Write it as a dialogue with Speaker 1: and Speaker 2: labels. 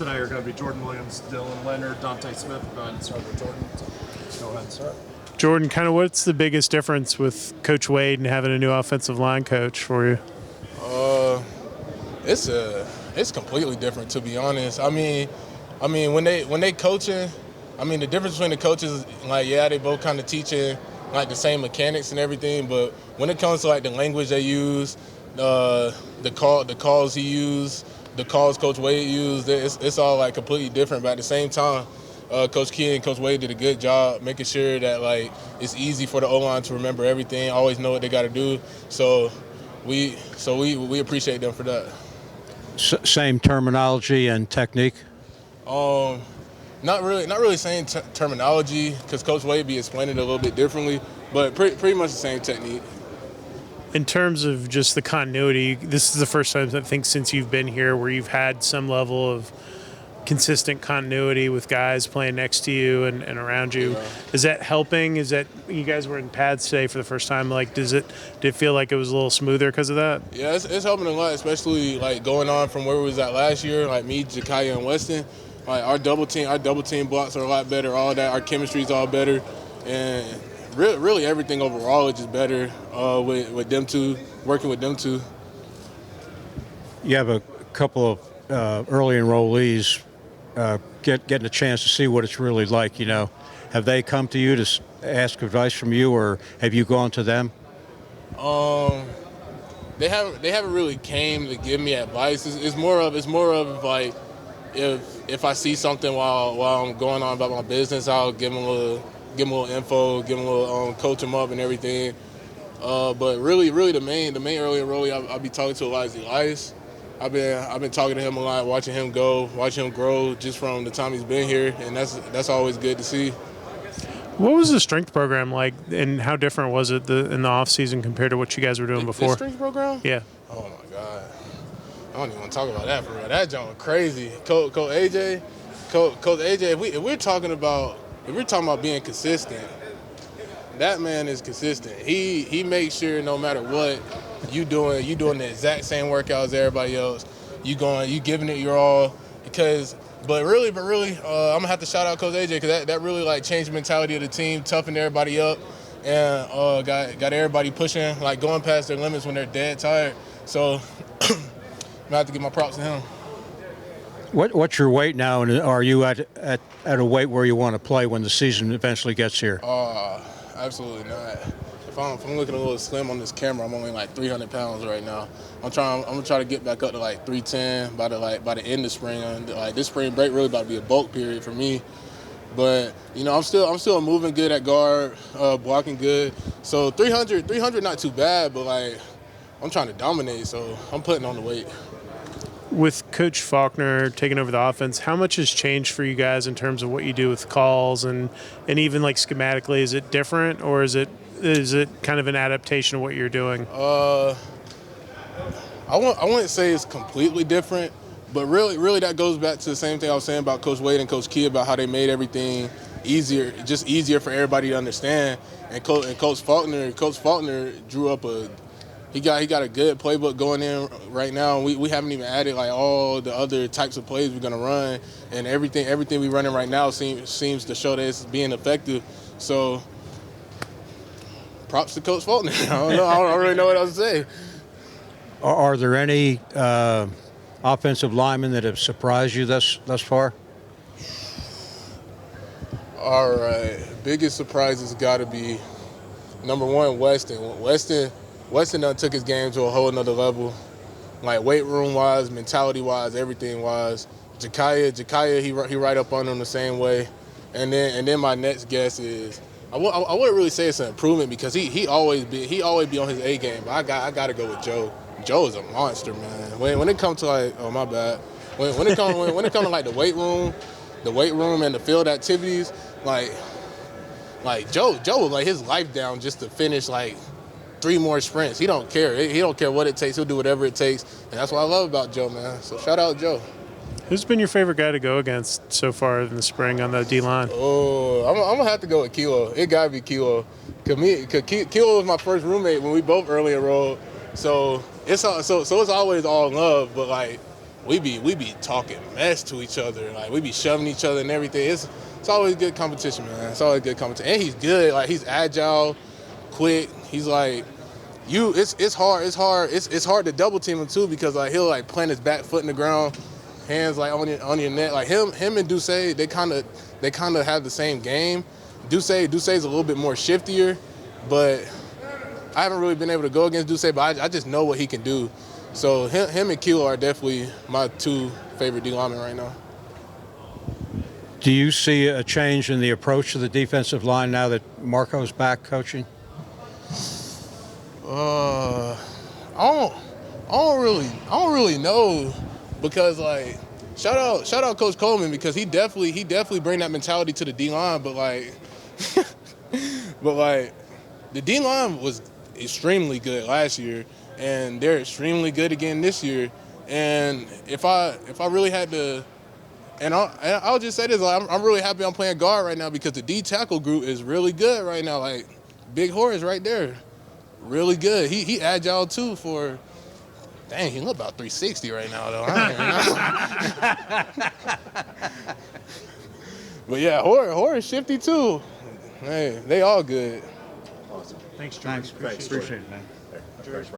Speaker 1: Today are going to be Jordan Williams, Dylan Leonard, Dante Smith. We'll go ahead and start with Jordan. So go ahead and start.
Speaker 2: Jordan, kind of what's the biggest difference with Coach Wade and having a new offensive line coach for you?
Speaker 3: It's completely different, to be honest. I mean when they coaching, the difference between the coaches, like, yeah, they both kind of teaching like the same mechanics and everything, but when it comes to like the language they use, the calls he used, the calls Coach Wade used, it's all like completely different. But at the same time, Coach Key and Coach Wade did a good job making sure that like it's easy for the O-line to remember everything, always know what they got to do. So we appreciate them for that.
Speaker 4: Same terminology and technique?
Speaker 3: Not really saying terminology, because Coach Wade be explaining it a little bit differently, but pretty much the same technique.
Speaker 2: In terms of just the continuity, this is the first time I think since you've been here where you've had some level of consistent continuity with guys playing next to you and around you.
Speaker 3: Yeah.
Speaker 2: Is that helping? Is that you guys were in pads today for the first time? Like, did it feel like it was a little smoother because of that?
Speaker 3: Yeah, it's helping a lot, especially like going on from where we was at last year, like me, Jakaya, and Weston. Like our double team blocks are a lot better. All that, our chemistry is all better, and really everything overall is just better with them two, working with them two.
Speaker 4: You have a couple of early enrollees getting a chance to see what it's really like. Have they come to you to ask advice from you, or have you gone to them?
Speaker 3: They haven't really came to give me advice. It's more of like if I see something while I'm going on about my business, I'll give them a little info, give them a little coach them up and everything. But really the main early enrollee I'll be talking to a lot is Elias. I've been talking to him a lot, watching him grow just from the time he's been here, and that's always good to see.
Speaker 2: What was the strength program like, and how different was it in the off season compared to what you guys were doing before?
Speaker 3: The strength program?
Speaker 2: Yeah.
Speaker 3: Oh my God, I don't even want to talk about that for real. That joint crazy. Coach AJ. If we're talking about being consistent, that man is consistent. He makes sure no matter what you doing the exact same workout as everybody else. You giving it your all. But really, I'm gonna have to shout out Coach AJ, because that really like changed the mentality of the team, toughened everybody up, and got everybody pushing, like going past their limits when they're dead tired. So I'm gonna have to give my props to him.
Speaker 4: What's your weight now, and are you at a weight where you want to play when the season eventually gets here?
Speaker 3: Absolutely not. If I'm looking a little slim on this camera, I'm only like 300 pounds right now. I'm gonna try to get back up to like 310 by the end of spring. Like this spring break really about to be a bulk period for me. But I'm still moving good at guard, blocking good. So 300 not too bad, but like I'm trying to dominate, so I'm putting on the weight.
Speaker 2: With Coach Faulkner taking over the offense, how much has changed for you guys in terms of what you do with calls and even like schematically? Is it different, or is it kind of an adaptation of what you're doing?
Speaker 3: I wouldn't say it's completely different, but really that goes back to the same thing I was saying about Coach Wade and Coach Key, about how they made everything easier for everybody to understand. And Coach Faulkner drew up he got a good playbook going in right now. We haven't even added like all the other types of plays we're gonna run, and everything we're running right now seems to show that it's being effective. So props to Coach Faulkner. I don't know. I don't really know what else to say.
Speaker 4: Are there any offensive linemen that have surprised you thus far?
Speaker 3: All right. Biggest surprise has got to be number one, Weston. Weston done took his game to a whole nother level, like weight room wise, mentality wise, everything wise. Jakaya, he right up on him the same way. And then my next guess is I wouldn't really say it's an improvement, because he always be on his A game. But I gotta go with Joe. Joe is a monster, man. When it comes to like, oh my bad. When it comes to like the weight room and the field activities, like Joe would lay his life down just to finish like 3 more sprints. He don't care. He don't care what it takes. He'll do whatever it takes, and that's what I love about Joe, man. So shout out Joe.
Speaker 2: Who's been your favorite guy to go against so far in the spring on the D-line?
Speaker 3: Oh, I'm going to have to go with Kilo. It got to be Kilo. Because Kilo was my first roommate when we both early enrolled. So it's always all love, but like we be talking mess to each other. Like, we be shoving each other and everything. It's always good competition, man. It's always good competition. And he's good. Like, he's agile, quick. He's like, it's hard to double team him too, because like he'll like plant his back foot in the ground, hands like on your neck. Like him and Duce, they kind of have the same game. Duce's a little bit more shiftier, but I haven't really been able to go against Duce, but I just know what he can do. So him and Kilo are definitely my two favorite D linemen right now.
Speaker 4: Do you see a change in the approach to the defensive line now that Marco's back coaching?
Speaker 3: I don't really know, because like shout out Coach Coleman, because he definitely bring that mentality to the D line, but like the D line was extremely good last year, and they're extremely good again this year. And if I really had to, and I'll just say this, like, I'm really happy I'm playing guard right now, because the D tackle group is really good right now. Like Big Horace right there, really good. He agile too. For dang, he look about 360 right now though. But yeah, Horace shifty too. Hey, they all good.
Speaker 2: Thanks, George.
Speaker 4: Appreciate it, man.